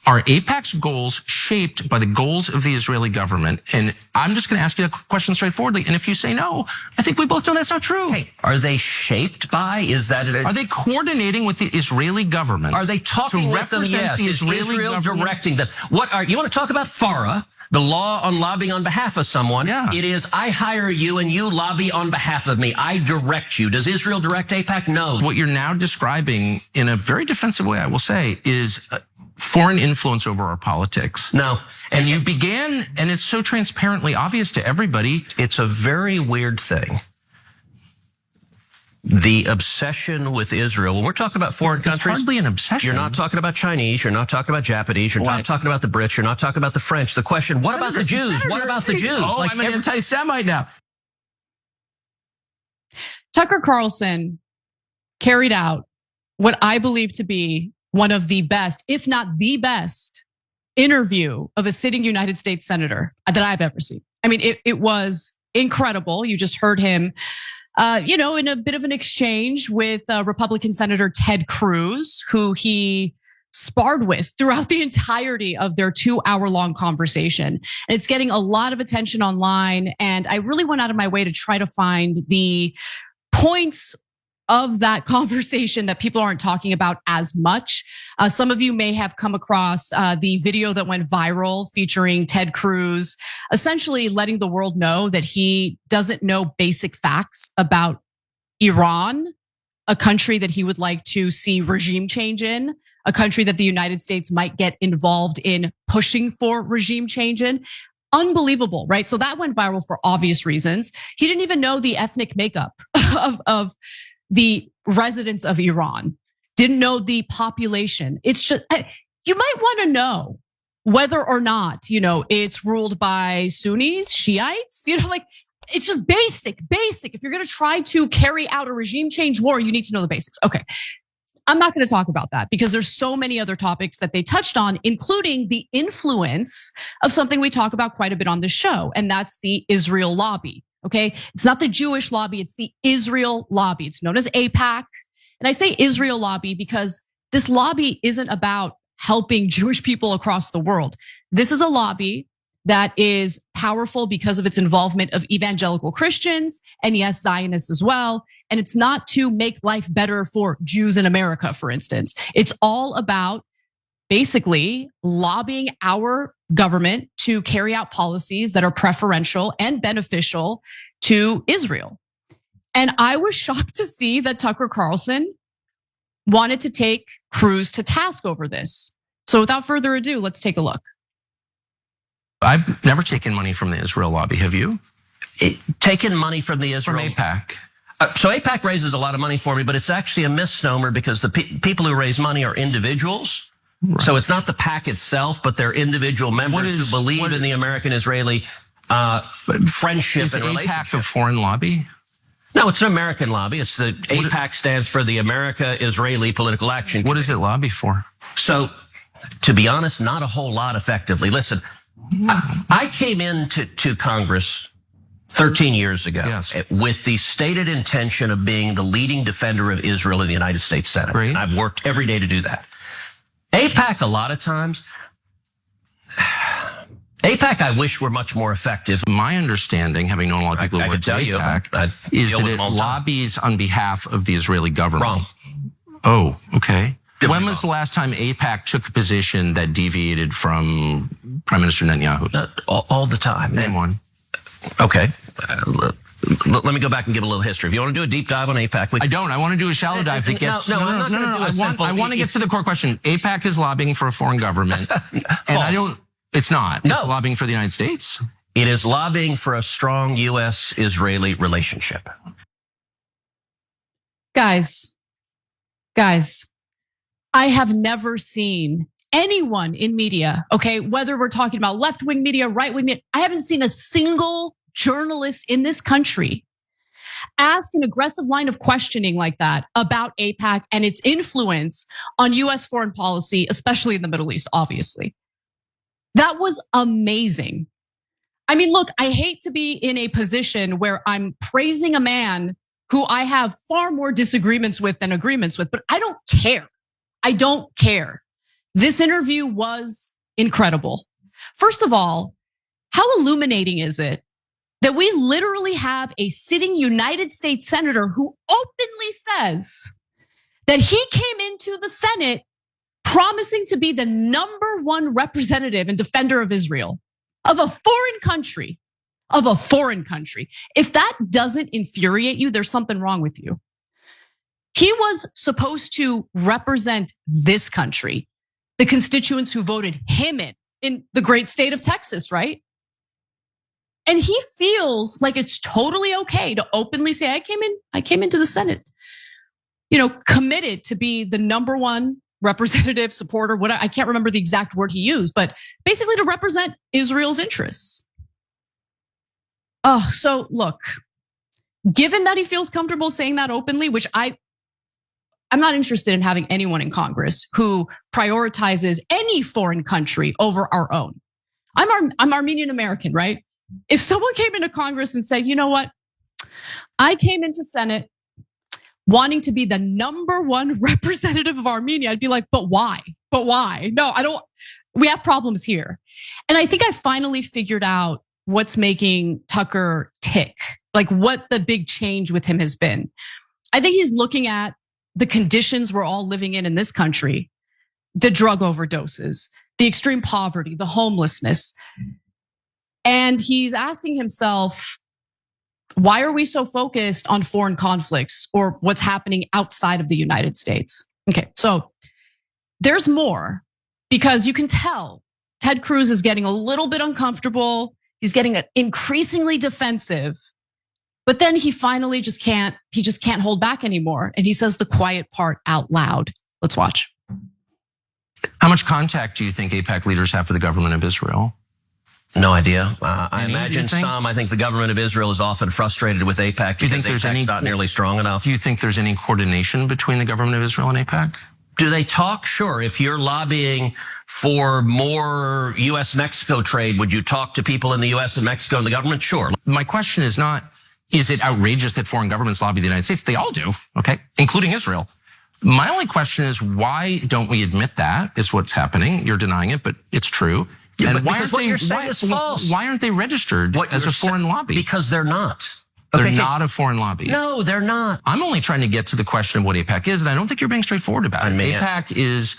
Are AIPAC's goals shaped by the goals of the Israeli government? And I'm just going to ask you a question straightforwardly. And if you say no, I think we both know that's not true. Hey, are they shaped by? Is that Are they coordinating with the Israeli government? Are they talking to with them? represent Yes. the Israeli Israel government? directing them? You want to talk about FARA? The law on lobbying on behalf of someone. Yeah. It is, I hire you and you lobby on behalf of me. I direct you. Does Israel direct AIPAC? No. What you're now describing in a very defensive way, I will say, is foreign influence over our politics. No. And you began, and it's so transparently obvious to everybody. It's a very weird thing. The obsession with Israel, when we're talking about foreign countries, it's hardly an obsession. You're not talking about Chinese, you're not talking about Japanese, you're not talking about the Brits, you're not talking about the French. The question, what about the Jews? What about the Jews? Oh, I'm an anti-Semite now. Tucker Carlson carried out what I believe to be one of the best, if not the best, interview of a sitting United States senator that I've ever seen. I mean, it was incredible. You just heard him, in a bit of an exchange with Republican Senator Ted Cruz, who he sparred with throughout the entirety of their 2-hour-long conversation. And it's getting a lot of attention online. And I really went out of my way to try to find the points of that conversation that people aren't talking about as much. Some of you may have come across the video that went viral featuring Ted Cruz, essentially letting the world know that he doesn't know basic facts about Iran, a country that he would like to see regime change in, a country that the United States might get involved in pushing for regime change in. Unbelievable, right? So that went viral for obvious reasons. He didn't even know the ethnic makeup of the residents of Iran, didn't know the population. It's just, you might want to know whether or not, it's ruled by Sunnis, Shiites, it's just basic. If you're going to try to carry out a regime change war, you need to know the basics. Okay. I'm not going to talk about that because there's so many other topics that they touched on, including the influence of something we talk about quite a bit on this show, and that's the Israel lobby. Okay, it's not the Jewish lobby, it's the Israel lobby. It's known as AIPAC. And I say Israel lobby because this lobby isn't about helping Jewish people across the world. This is a lobby that is powerful because of its involvement of evangelical Christians and yes, Zionists as well. And it's not to make life better for Jews in America, for instance. It's all about basically lobbying our government to carry out policies that are preferential and beneficial to Israel. And I was shocked to see that Tucker Carlson wanted to take Cruz to task over this. So without further ado, let's take a look. I've never taken money from the Israel lobby. Have you? Taken money from the Israel? From AIPAC. So AIPAC raises a lot of money for me, but it's actually a misnomer because the people who raise money are individuals. Right. So it's not the PAC itself, but they're individual members who believe in the American-Israeli friendship and relationship. Is AIPAC a foreign lobby? No, it's an American lobby. It's the AIPAC stands for the America-Israeli Political Action Committee. What does it lobby for? So, to be honest, not a whole lot effectively. Listen, I came into Congress 13 years ago with the stated intention of being the leading defender of Israel in the United States Senate. Great. And I've worked every day to do that. AIPAC, a lot of times, AIPAC, I wish were much more effective. My understanding, having known a lot of people who work at AIPAC, is that it lobbies on behalf of the Israeli government. Wrong. Oh, okay. When was the last time AIPAC took a position that deviated from Prime Minister Netanyahu? All the time. Name one. Okay. Let me go back and give a little history. If you want to do a deep dive on AIPAC, I don't. I want to do a shallow dive that gets. No. I want to get to the core question. AIPAC is lobbying for a foreign government, and I don't. It's not. No. It's lobbying for the United States. It is lobbying for a strong U.S.-Israeli relationship. Guys, I have never seen anyone in media, okay, whether we're talking about left-wing media, right-wing media, I haven't seen a single journalist in this country ask an aggressive line of questioning like that about AIPAC and its influence on US foreign policy, especially in the Middle East, obviously. That was amazing. I mean, look, I hate to be in a position where I'm praising a man who I have far more disagreements with than agreements with, but I don't care. I don't care. This interview was incredible. First of all, how illuminating is it that we literally have a sitting United States senator who openly says that he came into the Senate promising to be the #1 representative and defender of Israel, of a foreign country, If that doesn't infuriate you, there's something wrong with you. He was supposed to represent this country, the constituents who voted him in the great state of Texas, right? And he feels like it's totally okay to openly say, I came into the Senate, committed to be the #1 representative, supporter, whatever. I can't remember the exact word he used, but basically to represent Israel's interests. Oh, so look, given that he feels comfortable saying that openly, which I'm not interested in having anyone in Congress who prioritizes any foreign country over our own. I'm Armenian American, right? If someone came into Congress and said, you know what? I came into Senate wanting to be the #1 representative of Armenia, I'd be like, but why? No, I don't, we have problems here. And I think I finally figured out what's making Tucker tick, like what the big change with him has been. I think he's looking at the conditions we're all living in this country, the drug overdoses, the extreme poverty, the homelessness. And he's asking himself, why are we so focused on foreign conflicts or what's happening outside of the United States? Okay, so there's more, because you can tell Ted Cruz is getting a little bit uncomfortable. He's getting increasingly defensive, but then he finally just can't hold back anymore. And he says the quiet part out loud. Let's watch. How much contact do you think AIPAC leaders have for the government of Israel? No idea. I imagine some. I think the government of Israel is often frustrated with AIPAC because AIPAC's not nearly strong enough. Do you think there's any coordination between the government of Israel and AIPAC? Do they talk? Sure. If you're lobbying for more US-Mexico trade, would you talk to people in the US and Mexico and the government? Sure. My question is not, is it outrageous that foreign governments lobby the United States? They all do, okay, including Israel. My only question is, why don't we admit that is what's happening? You're denying it, but it's true. Yeah, and why aren't they registered as a foreign lobby? Because they're not. They're not a foreign lobby. No, they're not. I'm only trying to get to the question of what AIPAC is, and I don't think you're being straightforward about it. AIPAC is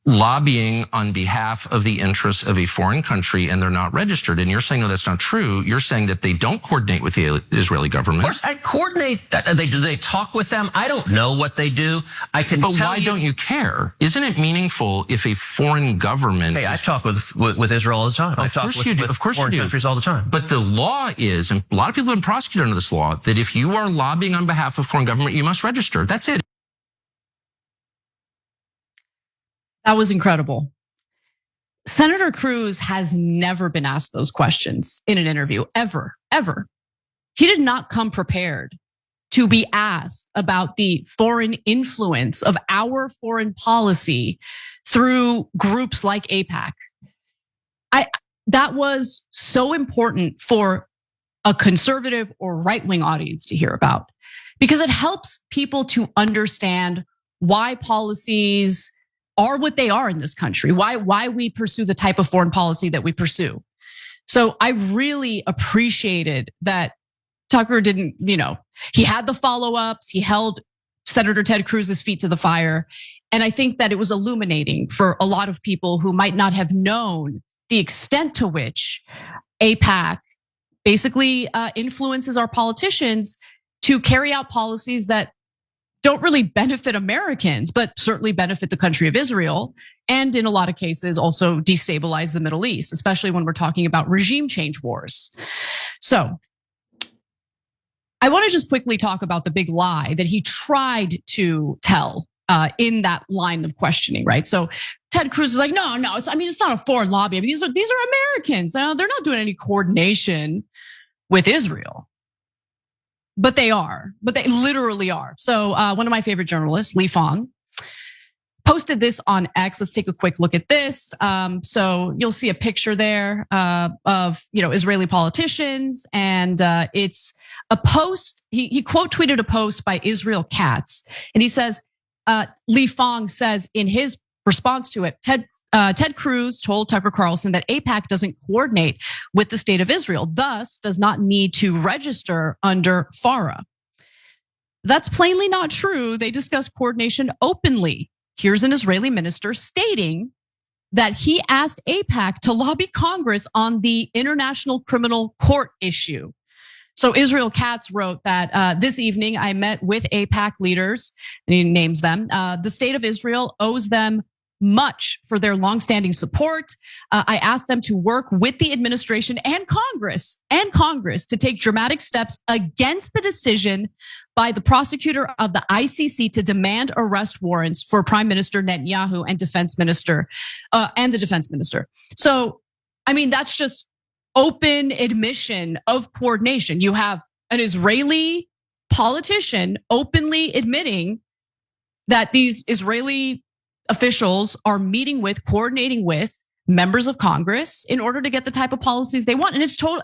lobbying on behalf of the interests of a foreign country, and they're not registered. And you're saying, no, that's not true. You're saying that they don't coordinate with the Israeli government. Of course, I coordinate. Do they talk with them? I don't know what they do. I can tell you. But why don't you care? Isn't it meaningful if a foreign government? Hey, I talk with Israel all the time. I talk with foreign countries all the time. But the law is, and a lot of people have been prosecuted under this law, that if you are lobbying on behalf of foreign government, you must register. That's it. That was incredible. Senator Cruz has never been asked those questions in an interview, ever. He did not come prepared to be asked about the foreign influence of our foreign policy through groups like AIPAC. That was so important for a conservative or right-wing audience to hear about, because it helps people to understand why policies are what they are in this country, why we pursue the type of foreign policy that we pursue. So I really appreciated that Tucker didn't, he had the follow-ups, he held Senator Ted Cruz's feet to the fire. And I think that it was illuminating for a lot of people who might not have known the extent to which AIPAC basically influences our politicians to carry out policies that don't really benefit Americans, but certainly benefit the country of Israel. And in a lot of cases also destabilize the Middle East, especially when we're talking about regime change wars. So I want to just quickly talk about the big lie that he tried to tell in that line of questioning, right? So Ted Cruz is like, no, it's not a foreign lobby. I mean, these are Americans. They're not doing any coordination with Israel. But they literally are. So one of my favorite journalists, Lee Fong, posted this on X. Let's take a quick look at this. So you'll see a picture there of Israeli politicians, and it's a post. He quote tweeted a post by Israel Katz, and he says, Lee Fong says in his response to it, Ted Cruz told Tucker Carlson that AIPAC doesn't coordinate with the state of Israel, thus does not need to register under FARA. That's plainly not true. They discussed coordination openly. Here's an Israeli minister stating that he asked AIPAC to lobby Congress on the International Criminal Court issue. So Israel Katz wrote that this evening I met with AIPAC leaders, and he names them. The state of Israel owes them much for their longstanding support. I asked them to work with the administration and Congress to take dramatic steps against the decision by the prosecutor of the ICC to demand arrest warrants for Prime Minister Netanyahu and the defense minister. So, I mean, that's just open admission of coordination. You have an Israeli politician openly admitting that these Israeli officials are meeting with, coordinating with members of Congress in order to get the type of policies they want. And it's total.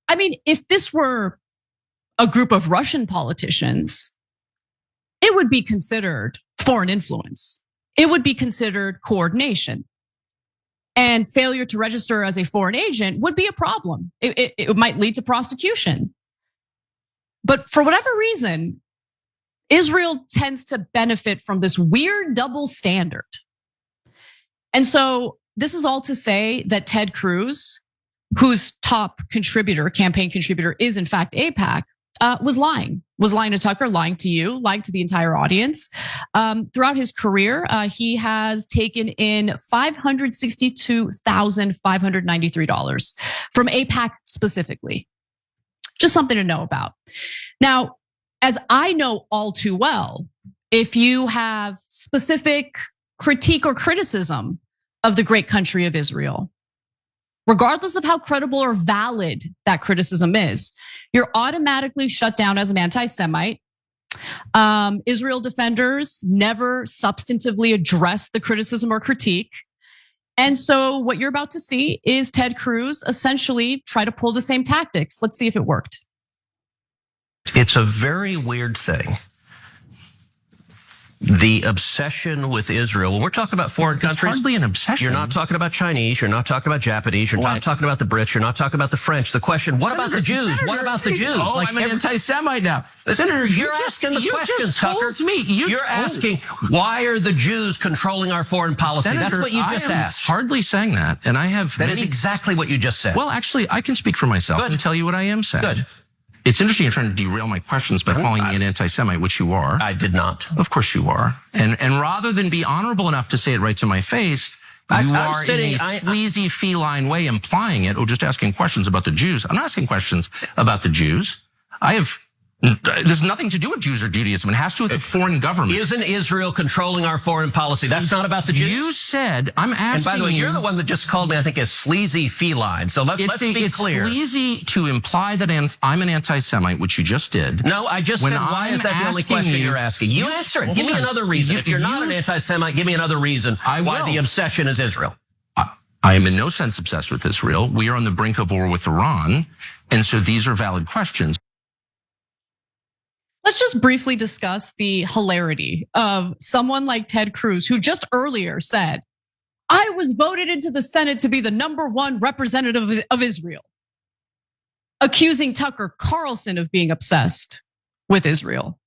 I mean, if this were a group of Russian politicians, it would be considered foreign influence. It would be considered coordination. And failure to register as a foreign agent would be a problem. It might lead to prosecution. But for whatever reason, Israel tends to benefit from this weird double standard. And so this is all to say that Ted Cruz, whose top campaign contributor is in fact AIPAC, was lying to Tucker, lying to you, lying to the entire audience. Throughout his career, he has taken in $562,593 from AIPAC specifically. Just something to know about. Now, as I know all too well, if you have specific critique or criticism of the great country of Israel, regardless of how credible or valid that criticism is, you're automatically shut down as an anti-Semite. Israel defenders never substantively address the criticism or critique. And so what you're about to see is Ted Cruz essentially try to pull the same tactics. Let's see if it worked. It's a very weird thing. The obsession with Israel. When we're talking about foreign countries, it's hardly an obsession. You're not talking about Chinese. You're not talking about Japanese. You're not talking about the Brits. You're not talking about the French. The question: what about the Jews? What about the Jews? Oh, I'm an anti-Semite now, Senator. You're asking the questions, Tucker. You're asking why are the Jews controlling our foreign policy? Senator, that's what you just asked. Hardly saying that, and I have. That is exactly what you just said. Well, actually, I can speak for myself and tell you what I am saying. Good. It's interesting you're trying to derail my questions by calling me an anti-Semite, which you are. I did not. Of course you are. And rather than be honorable enough to say it right to my face, you are in a sleazy feline way implying it or just asking questions about the Jews. I'm not asking questions about the Jews. There's nothing to do with Jews or Judaism. It has to do with the foreign government. Isn't Israel controlling our foreign policy? That's not about the Jews. You said, I'm asking you. And by the way, you're the one that just called me, I think, a sleazy feline. So let's be clear. It's sleazy to imply that I'm an anti-Semite, which you just did. No, I just said, why is that the only question you're asking? You answer it. Give me another reason. If you're not an anti-Semite, give me another reason why the obsession is Israel. I am in no sense obsessed with Israel. We are on the brink of war with Iran. And so these are valid questions. Let's just briefly discuss the hilarity of someone like Ted Cruz, who just earlier said, I was voted into the Senate to be the #1 representative of Israel, accusing Tucker Carlson of being obsessed with Israel.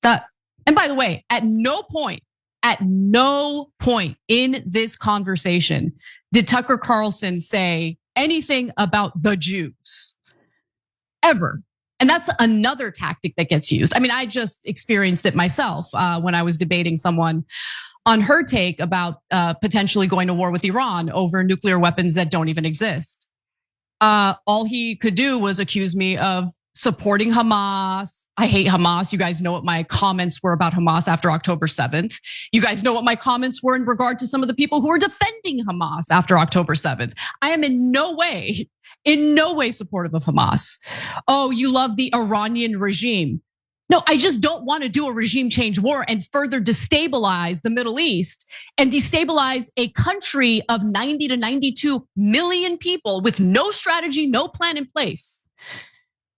And by the way, at no point in this conversation did Tucker Carlson say anything about the Jews, ever. And that's another tactic that gets used. I mean, I just experienced it myself when I was debating someone on her take about potentially going to war with Iran over nuclear weapons that don't even exist. All he could do was accuse me of supporting Hamas. I hate Hamas. You guys know what my comments were about Hamas after October 7th. You guys know what my comments were in regard to some of the people who were defending Hamas after October 7th. I am in no way supportive of Hamas. Oh, you love the Iranian regime. No, I just don't want to do a regime change war and further destabilize the Middle East and destabilize a country of 90 to 92 million people with no strategy, no plan in place.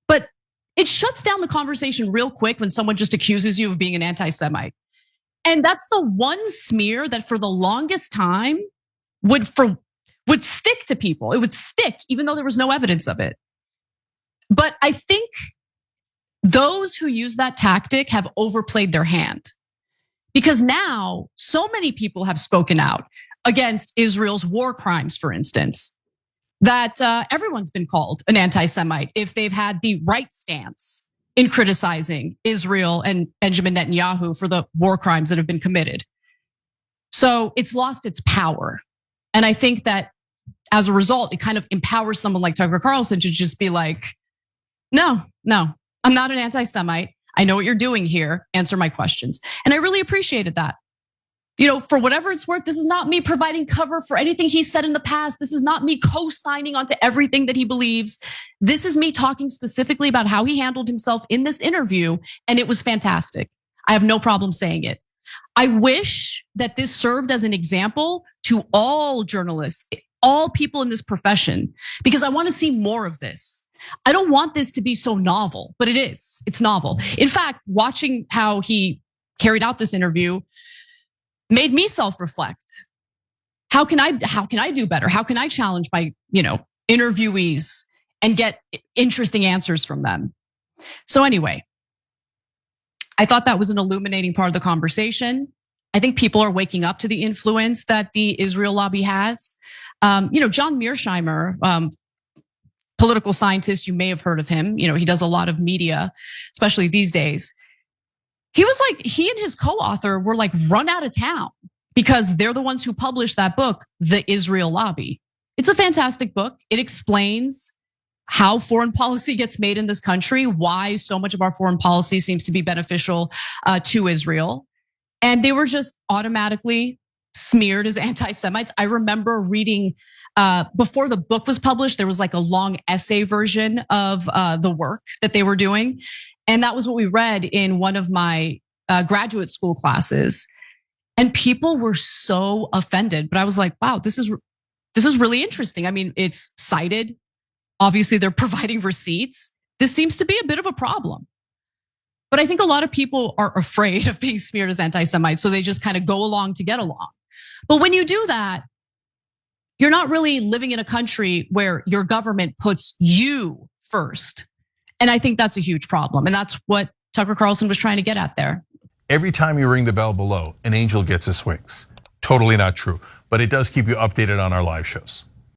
But it shuts down the conversation real quick when someone just accuses you of being an anti-Semite. And that's the one smear that for the longest time would stick to people. It would stick even though there was no evidence of it. But I think those who use that tactic have overplayed their hand. Because now so many people have spoken out against Israel's war crimes, for instance, that everyone's been called an anti-Semite if they've had the right stance in criticizing Israel and Benjamin Netanyahu for the war crimes that have been committed. So it's lost its power. And I think that as a result, it kind of empowers someone like Tucker Carlson to just be like, no, I'm not an anti-Semite. I know what you're doing here. Answer my questions. And I really appreciated that. For whatever it's worth, this is not me providing cover for anything he said in the past. This is not me co-signing onto everything that he believes. This is me talking specifically about how he handled himself in this interview, and it was fantastic. I have no problem saying it. I wish that this served as an example to all journalists, all people in this profession, because I want to see more of this. I don't want this to be so novel, but it is. It's novel. In fact, watching how he carried out this interview made me self-reflect. How can I do better? How can I challenge my, interviewees and get interesting answers from them? So anyway, I thought that was an illuminating part of the conversation. I think people are waking up to the influence that the Israel lobby has. John Mearsheimer, political scientist, you may have heard of him. He does a lot of media, especially these days. He and his co-author were like run out of town because they're the ones who published that book, The Israel Lobby. It's a fantastic book. It explains how foreign policy gets made in this country, why so much of our foreign policy seems to be beneficial to Israel. And they were just automatically smeared as anti-Semites. I remember reading, before the book was published, there was like a long essay version of the work that they were doing. And that was what we read in one of my graduate school classes. And people were so offended. But I was like, wow, this is really interesting. I mean, it's cited. Obviously, they're providing receipts. This seems to be a bit of a problem. But I think a lot of people are afraid of being smeared as anti-Semites, so they just kind of go along to get along. But when you do that, you're not really living in a country where your government puts you first. And I think that's a huge problem. And that's what Tucker Carlson was trying to get at there. Every time you ring the bell below, an angel gets his wings. Totally not true, but it does keep you updated on our live shows.